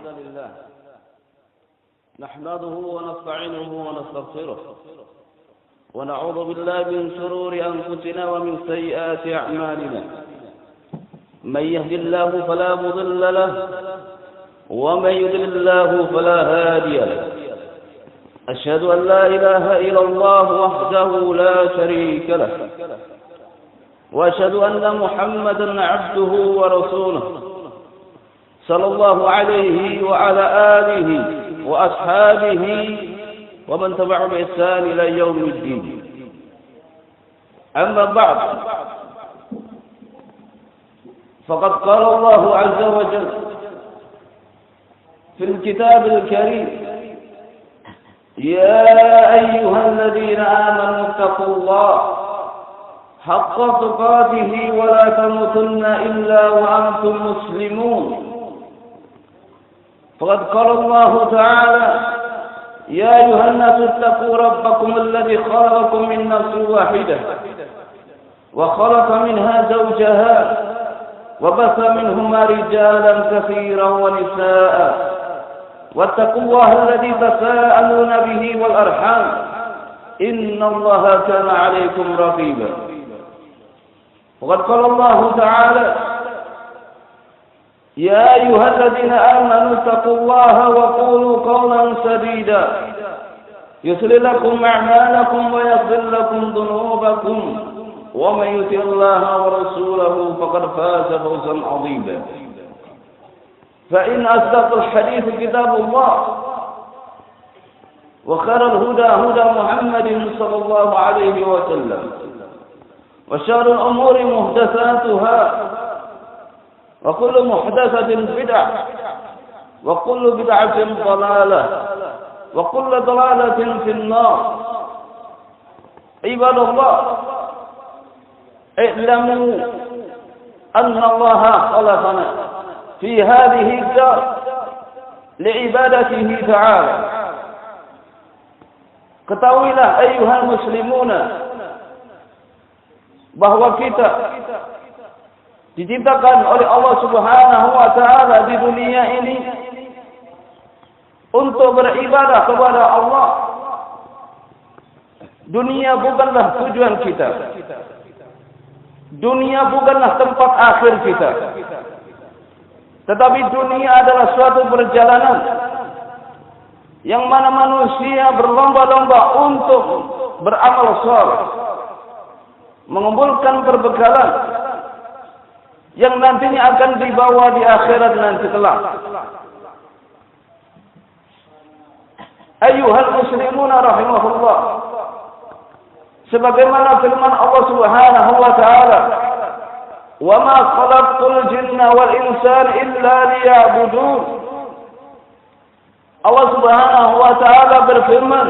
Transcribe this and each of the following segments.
لله نحمده ونستعينه ونستغفره ونعوذ بالله من شرور أنفسنا ومن سيئات أعمالنا من يهد الله فلا مضل له ومن يضلل الله فلا هادي له أشهد أن لا إله إلا الله وحده لا شريك له وأشهد أن محمدا عبده ورسوله صلى الله عليه وعلى آله وأصحابه ومن تبع بإحسان إلى يوم الدين. أما بعد فقد قال الله عز وجل في الكتاب الكريم: يا أيها الذين آمنوا اتقوا الله حق تقاته ولا تموتن إلا وأنتم مسلمون. فقد قال الله تعالى: يا أيها الناس اتقوا ربكم الذي خلقكم من نفس واحدة وخلق منها زوجها وبث منهما رجالا كثيرا ونساء واتقوا الله الذي تساءلون به والأرحام إن الله كان عليكم رقيبا. وقد قال الله تعالى: يا أيها الذين آمنوا اتقوا الله وقولوا قولا سديدا يصلح لكم أعمالكم ويغفر لكم ذنوبكم ومن يطع الله ورسوله فقد فاز فوزا عظيما. فإن أصدق الحديث كتاب الله وخير الهدى هدى محمد صلى الله عليه وسلم وشر الأمور محدثاتها وكل محدثة بدعة وكل بدعة ضلالة وكل ضلالة في النار. عباد الله، اعلموا أن الله خلقنا في هذه الدار لعبادته تعالى. Ketahuilah ayuhal muslimuna bahwa kita diciptakan oleh Allah Subhanahu wa taala di dunia ini untuk beribadah kepada Allah. Dunia bukanlah tujuan kita. Dunia bukanlah tempat akhir kita. Tetapi dunia adalah suatu perjalanan yang mana manusia berlomba-lomba untuk beramal saleh, mengumpulkan perbekalan yang nantinya akan dibawa di akhirat nanti kelak. Ayyuhal muslimuna rahimahullah, sebagaimana firman Allah Subhanahu wa taala: "Wa ma khalaqtul jinna wal insana illa liya'budun." Allah Subhanahu wa taala berfirman,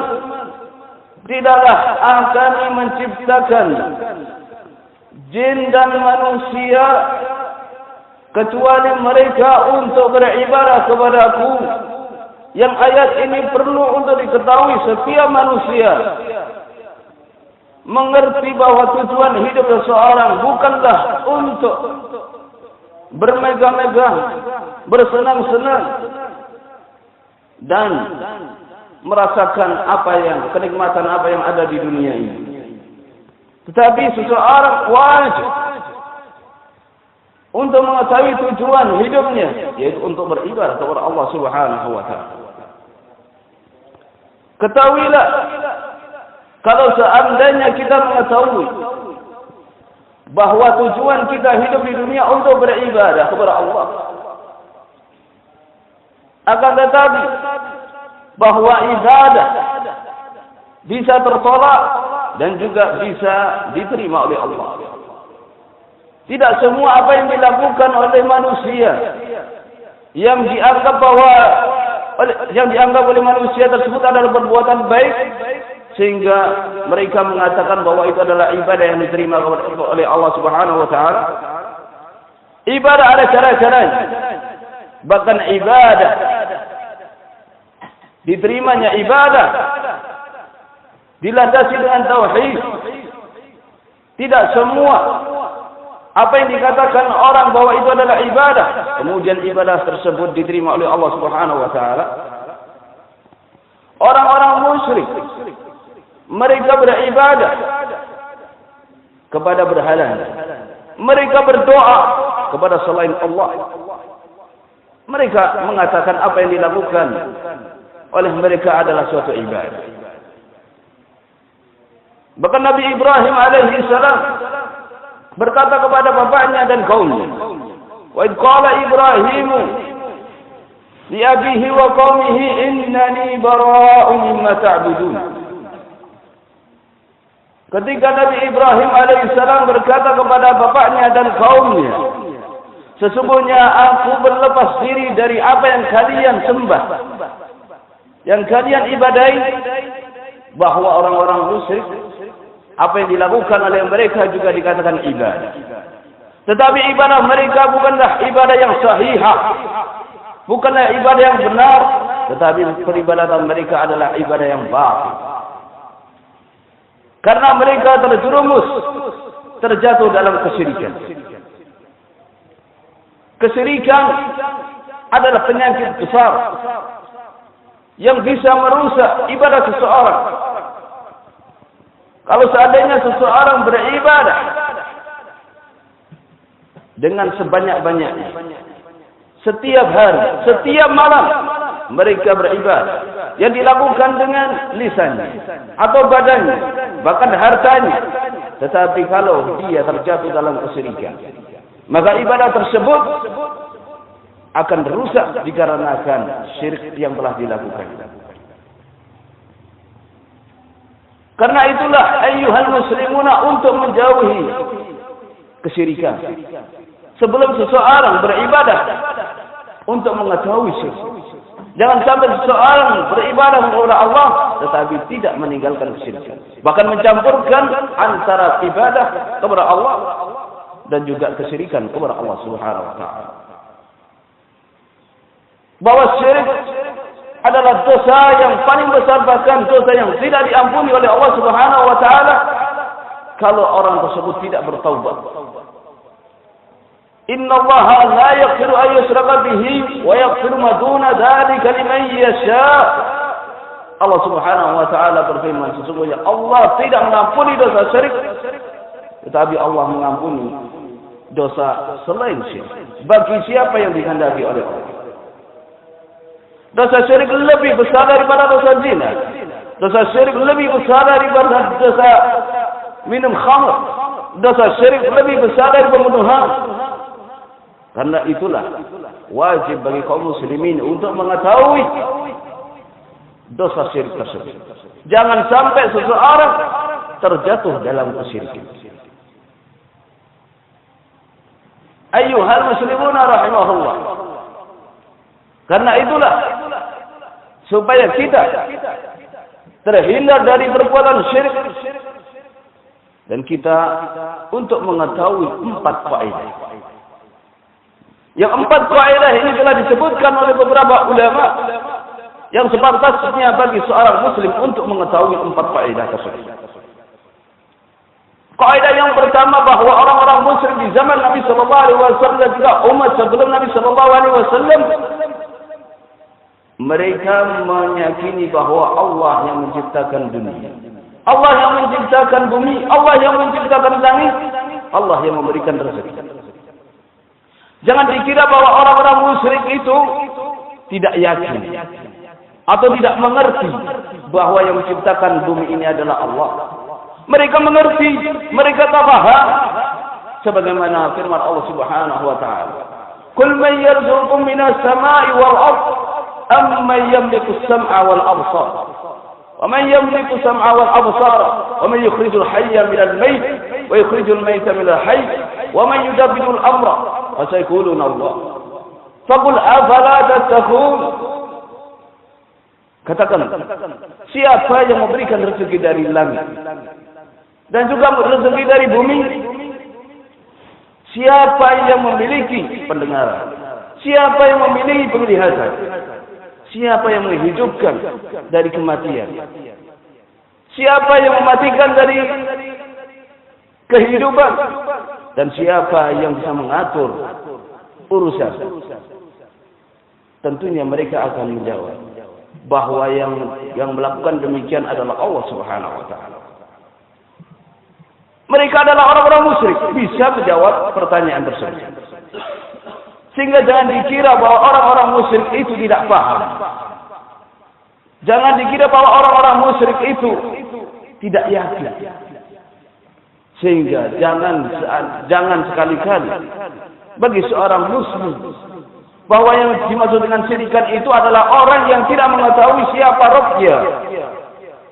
tidaklah kami menciptakan jin dan manusia kecuali mereka untuk beribadah kepadaku. Yang ayat ini perlu untuk diketahui setiap manusia, mengerti bahwa tujuan hidup seseorang bukanlah untuk bermegah-megah, bersenang-senang dan merasakan kenikmatan apa yang ada di dunia ini. Tetapi seseorang wajib untuk mengetahui tujuan hidupnya, yaitu untuk beribadah kepada Allah Subhanahu wa taala. Ketahuilah, kalau seandainya kita mengetahui bahwa tujuan kita hidup di dunia untuk beribadah kepada Allah, akan tetapi bahwa ibadah bisa tertolak dan juga bisa diterima oleh Allah. Tidak semua apa yang dilakukan oleh manusia yang dianggap oleh manusia tersebut adalah perbuatan baik sehingga mereka mengatakan bahwa itu adalah ibadah yang diterima oleh Allah Subhanahu wa taala. Ibadah ada cara-caranya. Bahkan ibadah diterimanya ibadah dilandasi dengan tauhid. Tidak semua Apa yang dikatakan orang bahwa itu adalah ibadah, kemudian ibadah tersebut diterima oleh Allah Subhanahu wa taala. Orang-orang musyrik mereka beribadah kepada berhala. Mereka berdoa kepada selain Allah. Mereka mengatakan apa yang dilakukan oleh mereka adalah suatu ibadah. Bahkan Nabi Ibrahim alaihi salam berkata kepada bapaknya dan kaumnya, "Wa id qala Ibrahimu li abihi wa qaumihi innani bara'un mimma ta'budun." Ketika Nabi Ibrahim alaihissalam berkata kepada bapaknya dan kaumnya, sesungguhnya aku berlepas diri dari apa yang kalian sembah, yang kalian ibadahi. Bahwa orang-orang musyrik, apa yang dilakukan oleh mereka juga dikatakan ibadah. Tetapi ibadah mereka bukanlah ibadah yang sahihah, bukanlah ibadah yang benar, tetapi peribadatan mereka adalah ibadah yang batil. Karena mereka terjerumus, terjatuh dalam kesyirikan. Kesyirikan adalah penyakit besar yang bisa merusak ibadah seseorang. Kalau seandainya seseorang beribadah dengan sebanyak-banyaknya, setiap hari, setiap malam mereka beribadah, yang dilakukan dengan lisannya atau badannya, bahkan hartanya, tetapi kalau dia terjatuh dalam kesyirikan, maka ibadah tersebut akan rusak dikarenakan syirik yang telah dilakukan. Karena itulah ayyuhal muslimuna, untuk menjauhi kesyirikan, sebelum seseorang beribadah, untuk mengetahui syirik. Jangan sampai seseorang beribadah kepada Allah tetapi tidak meninggalkan kesyirikan, bahkan mencampurkan antara ibadah kepada Allah dan juga kesyirikan kepada Allah Subhanahu wa taala. Bahwa syirik adalah dosa yang paling besar, bahkan dosa yang tidak diampuni oleh Allah Subhanahu wa taala kalau orang tersebut tidak bertaubat. Inna Allah la yaghfiru an yushraka bihi wa yaghfiru ma duna dzalika liman yasha. Allah Subhanahu wa taala berfirman, sesungguhnya Allah tidak mengampuni dosa syirik, tetapi Allah mengampuni dosa selain syirik bagi siapa yang dikehendaki oleh Allah. Dosa syirik lebih besar daripada dosa zina. Dosa syirik lebih besar daripada dosa minum khamr. Dosa syirik lebih besar daripada pembunuhan. Karena itulah wajib bagi kaum muslimin untuk mengetahui dosa syirik tersebut. Jangan sampai seseorang terjatuh dalam kesyirikan. Ayyuhal muslimuna rahimahullah. Karena itulah supaya kita terhindar dari perbuatan syirik dan kita untuk mengetahui 4 faedah. Yang 4 faedah ini telah disebutkan oleh beberapa ulama yang sepantasnya bagi seorang muslim untuk mengetahui 4 faedah tersebut. Kaidah yang pertama, bahwa orang-orang musyrik di zaman Nabi sallallahu alaihi wasallam dan juga umat sebelum Nabi sallallahu alaihi wasallam, mereka meyakini bahwa Allah yang menciptakan dunia, Allah yang menciptakan bumi, Allah yang menciptakan langit, Allah yang memberikan rezeki. Jangan dikira bahwa orang-orang musyrik itu tidak yakin atau tidak mengerti bahwa yang menciptakan bumi ini adalah Allah. Mereka mengerti, mereka paham, sebagaimana firman Allah Subhanahu wa taala, "Qul man yarzuqukum minas sama'i wal ardh amman yamliku as-sam'a wal absar wa man yamliku as-sam'a wal absar wa man yukhrijul hayya minal mayt wa yukhrijul mayta minal hayy wa man yudabbiru al-amra wa sayaquluna Allah faqul afala tattaqun." Katakan, siapa yang memberikan rezeki dari langit dan juga rezeki dari bumi? Siapa yang memiliki pendengaran? Siapa yang memiliki penglihatan? Siapa yang menghidupkan dari kematian? Siapa yang mematikan dari kehidupan? dan siapa yang bisa mengatur urusan, tentunya mereka akan menjawab bahwa yang melakukan demikian adalah Allah Subhanahu wa taala. Mereka adalah orang-orang musyrik, bisa menjawab pertanyaan tersebut. Sehingga jangan dikira bahwa orang-orang musyrik itu tidak paham. Jangan dikira bahwa orang-orang musyrik itu tidak yakin. Sehingga jangan sekali-kali bagi seorang muslim bahwa yang dimaksud dengan syirikan itu adalah orang yang tidak mengetahui siapa Rabbnya.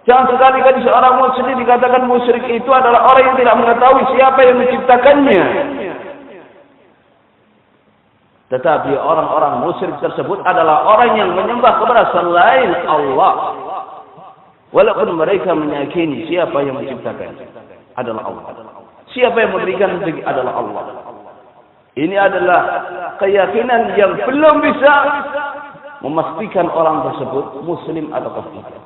Jangan sekali-kali seorang muslim dikatakan musyrik itu adalah orang yang tidak mengetahui siapa yang menciptakannya. Tetapi orang-orang musyrik tersebut adalah orang yang menyembah kepada selain Allah. Walaupun mereka meyakini siapa yang menciptakan adalah Allah. Siapa yang memberikan rezeki adalah Allah. Ini adalah keyakinan yang belum bisa memastikan orang tersebut muslim ataukah tidak.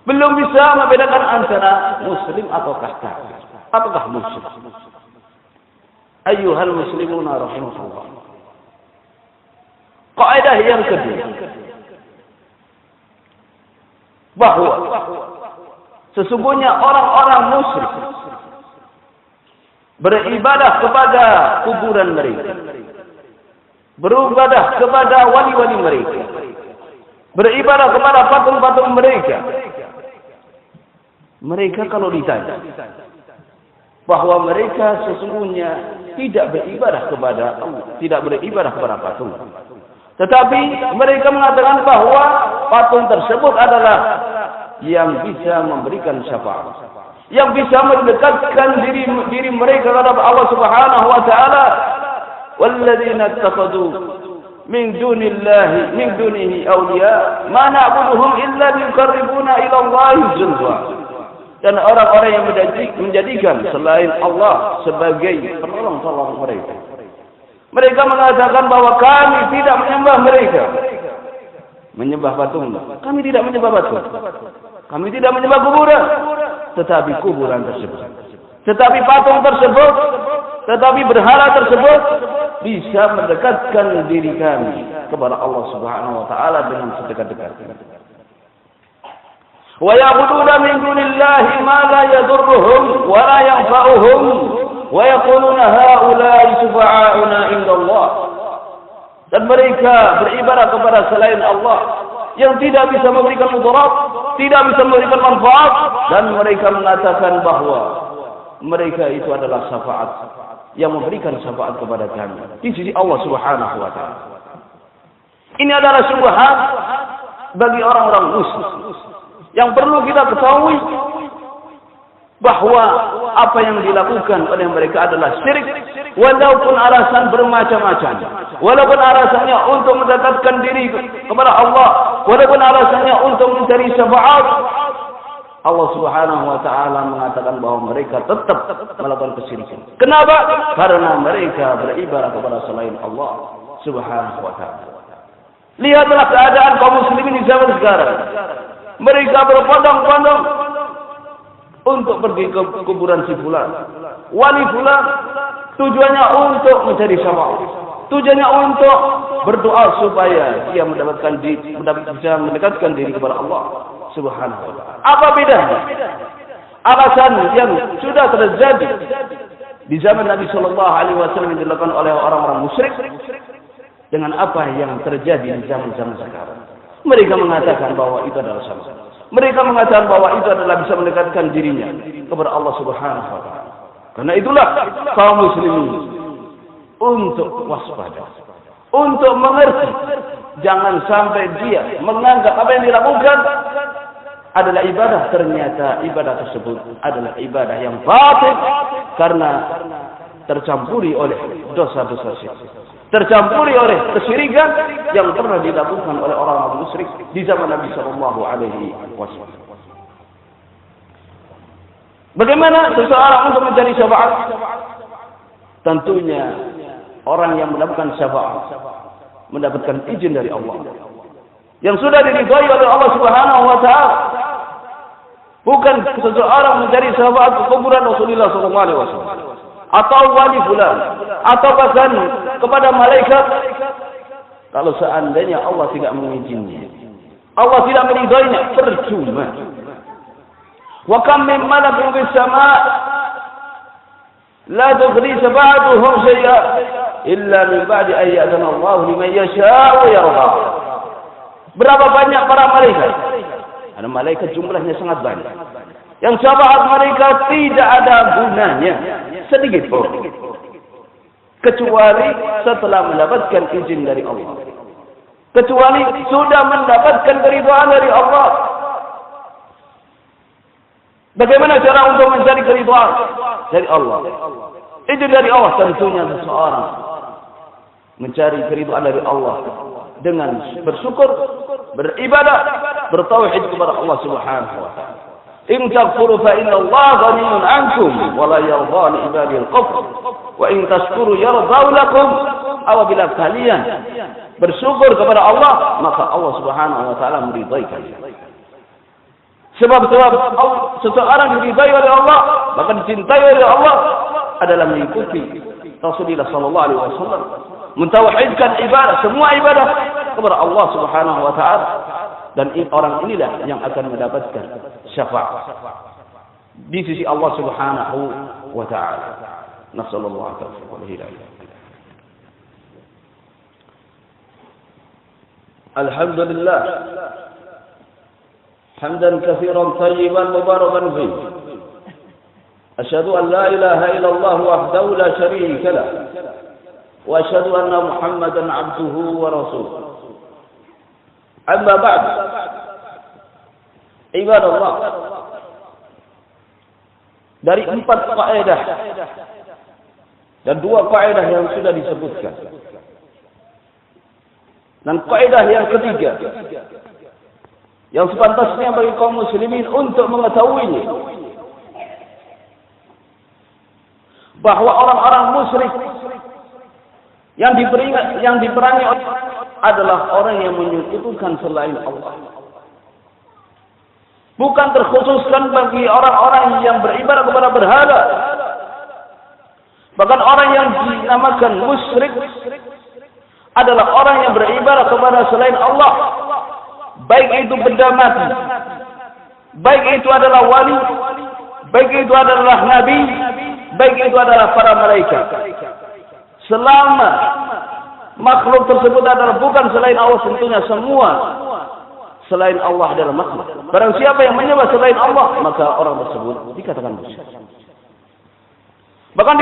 Belum bisa membedakan antara muslim ataukah kafir, ataukah musyrik. Ayyuhal muslimuna rahimakumullah. Kaidah yang kedua, bahwa sesungguhnya orang-orang musyrik beribadah kepada kuburan mereka, beribadah kepada wali-wali mereka, beribadah kepada patung-patung mereka. Mereka kalau ditanya bahwa mereka sesungguhnya tidak beribadah kepada Allah, tidak beribadah kepada patung, tetapi mereka mengatakan bahwa patung tersebut adalah yang bisa memberikan syafaat, yang bisa mendekatkan diri mereka kepada Allah Subhanahu wa taala. Walladzina ittakhadhu min dunihi awliya ma na'buduhum illa liqarribuna ila Allahi zulfa. Dan orang-orang yang menjadikan selain Allah sebagai penolong-tolong mereka. Mereka mengatakan bahwa kami tidak menyembah mereka. Menyembah patung. Kami tidak menyembah patung. Kami tidak menyembah kuburan. Tetapi kuburan tersebut, tetapi patung tersebut, tetapi berhala tersebut bisa mendekatkan diri kami kepada Allah Subhanahu wa taala dengan sedekat-dekatnya. Wa ya'buduna min dunillahi ma la yadurruhum wa la yanfa'uhum wa yaquluna haula'i shufa'auna indallah. Dan mereka beribadah kepada selain Allah yang tidak bisa memberikan mudarat, tidak bisa memberikan manfaat, dan mereka mengatakan bahwa mereka itu adalah syafaat yang memberikan syafaat kepada kami di sisi Allah Subhanahu wa taala. Ini adalah syubhat bagi orang-orang musyrik. Yang perlu kita ketahui bahwa apa yang dilakukan oleh mereka adalah syirik, walaupun alasan bermacam-macam, walaupun alasannya untuk mendekatkan diri kepada Allah, walaupun alasannya untuk mencari syafaat. Allah Subhanahu wa taala mengatakan bahwa mereka tetap melakukan kesyirikan. Kenapa? Karena mereka beribadah kepada selain Allah Subhanahu wa taala. Lihatlah keadaan kaum muslimin di zaman sekarang. Mereka berbondong-bondong untuk pergi ke kuburan si fulan, wali fulan, tujuannya untuk mencari syafaat, tujuannya untuk berdoa supaya dia bisa mendekatkan diri kepada Allah Subhanahu wa taala. Apa bedanya alasan yang sudah terjadi di zaman Nabi sallallahu alaihi wasallam yang dilakukan oleh orang-orang musyrik dengan apa yang terjadi di zaman-zaman sekarang? Mereka mengatakan bahwa itu adalah sama. Mereka mengatakan bahwa itu adalah bisa mendekatkan dirinya kepada Allah Subhanahu wa taala. Karena itulah kaum muslimin untuk waspada, untuk mengerti, jangan sampai dia menganggap apa yang dilakukan adalah ibadah, ternyata ibadah tersebut adalah ibadah yang batil karena tercampuri oleh dosa-dosa syirik, tercampuri oleh kesyirikan yang pernah dilakukan oleh orang-orang musyrik di zaman Nabi sallallahu alaihi wasallam. Bagaimana seseorang untuk mencari syafaat? Tentunya orang yang mendapatkan syafaat mendapatkan izin dari Allah yang sudah diridhai oleh Allah Subhanahu wa taala. Bukan seseorang mencari syafaat ke kuburan Rasulullah sallallahu alaihi wasallam atau wali fulan, atau bahkan kepada malaikat, kalau seandainya Allah tidak mengizinnya, Allah tidak meridainya, percuma. Wa kam min malakin fis sama' la tughni sab'atuhum shay'a illa min ba'di an ya'zana Allah liman yasha'u wa yarda. Berapa banyak para malaikat? Ada malaikat jumlahnya sangat banyak. Yang syafaat mereka tidak ada gunanya sedikit pun, kecuali setelah mendapatkan izin dari Allah, kecuali sudah mendapatkan keridhaan dari Allah. Bagaimana cara untuk mencari keridhaan dari Allah? Izin dari Allah. Tentunya seseorang mencari keridhaan dari Allah dengan bersyukur, beribadah, bertauhid kepada Allah Subhanahu wa taala. In takfuru fa inna Allah ghaniyun 'ankum wa la yarda li ibadihi al-kufr wa in tashkuru yarda lakum. Apabila kalian bersyukur kepada Allah, maka Allah Subhanahu wa taala meridai kalian. Sebab seseorang diridai oleh Allah, maka dicintai oleh Allah adalah mengikuti Rasulullah sallallahu alaihi wasallam, mentauhidkan ibadah, semua ibadah kepada Allah Subhanahu wa taala, dan orang inilah yang akan mendapatkan syafaat di sisi Allah Subhanahu wa taala. Nasallallahu alaihi wa sallam. Alhamdulillah hamdan katsiran tayyiban mubarakan fihi. Asyhadu an la ilaha illallah wahdahu la syarika lah wa asyhadu anna Muhammadan 'abduhu wa rasuluh. Amma ba'd. Ibadallah, dari 4 kaidah dan 2 kaidah yang sudah disebutkan, dan kaidah yang ketiga yang sepantasnya bagi kaum muslimin untuk mengetahuinya, bahwa orang-orang musyrik yang diperangi adalah orang yang menyekutukan selain Allah. Bukan terkhususkan bagi orang-orang yang beribadah kepada berhala. Bahkan orang yang dinamakan musyrik adalah orang yang beribadah kepada selain Allah. Baik itu benda mati, baik itu adalah wali, baik itu adalah nabi, baik itu adalah para malaikat. Selama makhluk tersebut adalah bukan selain Allah, tentunya semua selain Allah adalah makhluk. Barang siapa yang menyembah selain Allah, maka orang tersebut dikatakan musyrik. Bahkan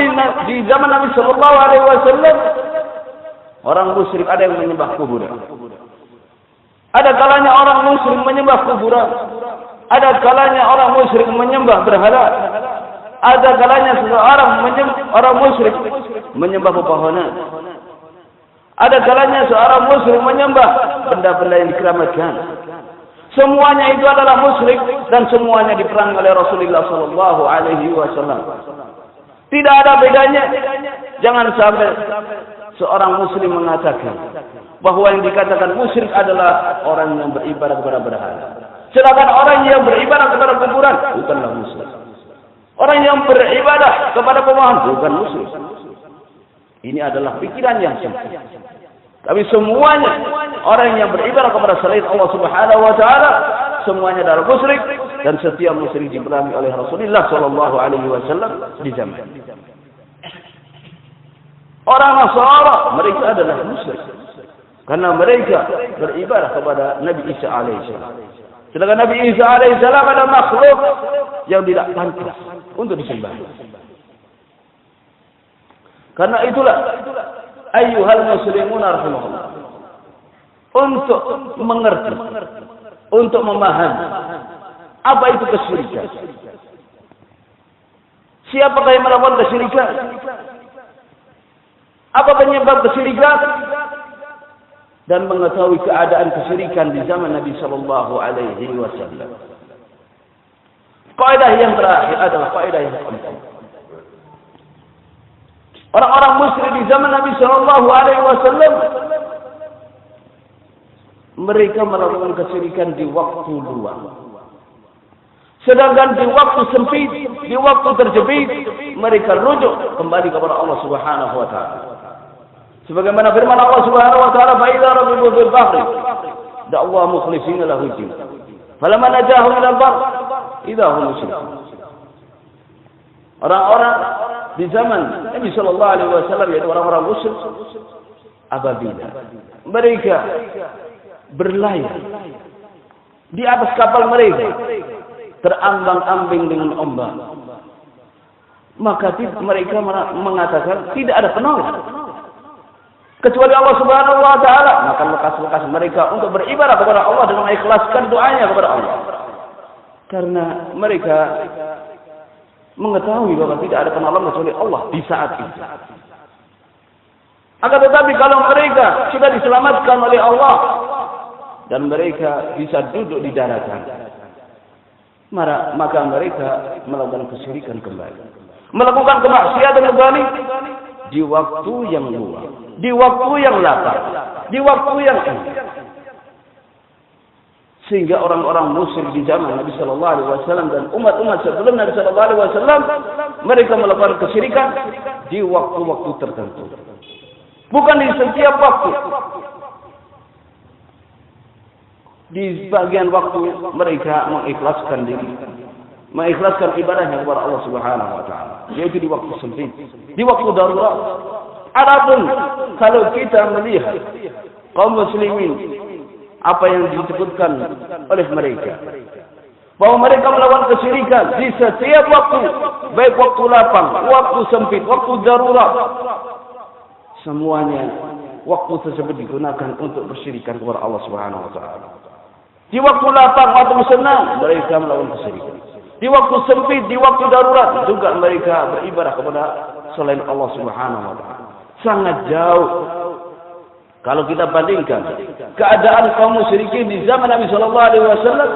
di zaman Nabi sallallahu alaihi wasallam, orang musyrik ada yang menyembah kuburan. Ada kalanya orang musyrik menyembah kuburan. Ada kalanya orang musyrik menyembah berhala. Ada kalanya orang musyrik menyembah pepohonan. Ada kalanya seorang musyrik menyembah benda-benda yang dikeramatkan. Semuanya itu adalah musyrik dan semuanya diperangi oleh Rasulullah sallallahu alaihi wasallam. Tidak ada bedanya. Jangan sampai seorang muslim mengatakan bahwa yang dikatakan musyrik adalah orang yang beribadah kepada berhala. Sedangkan orang yang beribadah kepada kuburan bukanlah musyrik. Orang yang beribadah kepada pemohon bukan musyrik. Ini adalah pikiran yang sempit. Tapi semuanya orang yang beribadah kepada selain Allah Subhanahu wa taala, semuanya adalah musyrik, dan setiap musyrik diperangi oleh Rasulullah sallallahu alaihi wasallam di zaman. Orang Nasara mereka adalah musyrik karena mereka beribadah kepada Nabi Isa alaihissalam. Sedangkan Nabi Isa alaihissalam adalah makhluk yang tidak pantas untuk disembah. Karena itulah ayyuhal muslimun rahimahullah, untuk mengerti, untuk memahami apa itu kesyirikan, siapakah yang melakukan kesyirikan, apa penyebab kesyirikan, dan mengetahui keadaan kesyirikan di zaman Nabi sallallahu alaihi wasallam. Kaidah yang terakhir adalah kaidah yang keempat. Orang-orang musyrik di zaman Nabi sallallahu alaihi wasallam, mereka melakukan kesyirikan di waktu luang. Sedangkan di waktu sempit, di waktu terjepit, mereka rujuk kembali kepada Allah Subhanahu wa taala. Sebagaimana firman Allah Subhanahu wa taala, "Fa idza rabibu fil bahri, da'wa mukhlishina lahu din. Falamma najahum ila al-barr, idza hum musyrikun." Orang-orang di zaman Nabi sallallahu alaihi wasallam, yaitu orang-orang musyrik, apabila mereka berlayar di atas kapal mereka, terambang-ambing dengan ombak, maka mereka mengatakan tidak ada penolong kecuali Allah Subhanahu wa taala. Maka lekas-lekas mereka untuk beribadah kepada Allah dan mengikhlaskan doanya kepada Allah, karena mereka mengetahui bahwa tidak ada penolong kecuali Allah di saat itu. Akan tetapi kalau mereka sudah diselamatkan oleh Allah dan mereka bisa duduk di daratan, maka mereka melakukan kesyirikan kembali, melakukan kemaksiatan kembali di waktu yang luang, di waktu yang lapang, di waktu yang enak. Sehingga orang-orang musyrik di zaman Nabi sallallahu alaihi wasallam dan umat-umat sebelum Nabi sallallahu alaihi wasallam, mereka melakukan kesyirikan di waktu-waktu tertentu, bukan di setiap waktu. Di bagian waktu mereka mengikhlaskan diri, mengikhlaskan ibadahnya kepada Allah Subhanahu wa taala, yaitu di waktu sempit, di waktu darurat. Adapun kalau kita melihat kaum muslimin, apa yang disebutkan oleh mereka, bahwa mereka melakukan kesyirikan di setiap waktu, baik waktu lapang, waktu sempit, waktu darurat, semuanya waktu tersebut digunakan untuk bersyirikan kepada Allah Subhanahu wa taala. Di waktu lapang, waktu senang, mereka melakukan kesyirikan. Di waktu sempit, di waktu darurat, juga mereka beribadah kepada selain Allah Subhanahu wa taala. Sangat jauh kalau kita bandingkan keadaan kaum musyrikin di zaman Nabi sallallahu alaihi wasallam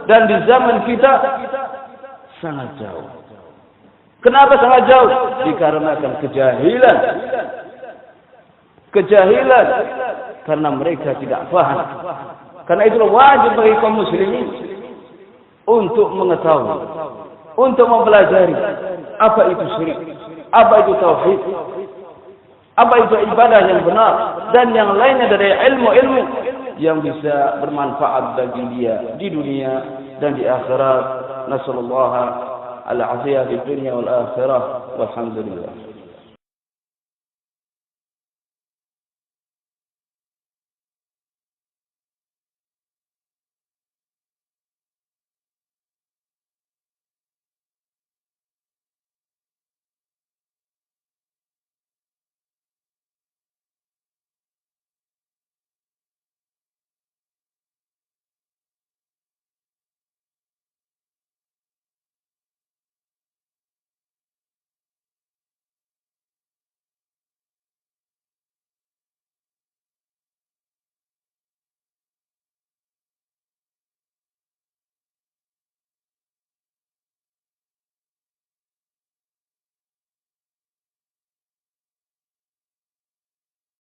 dan di zaman kita, sangat jauh. Kenapa sangat jauh? Dikarenakan kejahilan. Kejahilan karena mereka tidak paham. Karena itulah wajib bagi kaum muslimin untuk mengetahui, untuk mempelajari apa itu syirik, apa itu tauhid, apa itu ibadah yang benar, dan yang lainnya dari ilmu-ilmu yang bisa bermanfaat bagi dia di dunia dan di akhirat. Nasallallahu al-afiyah di dunia wal akhirah. Walhamdulillah.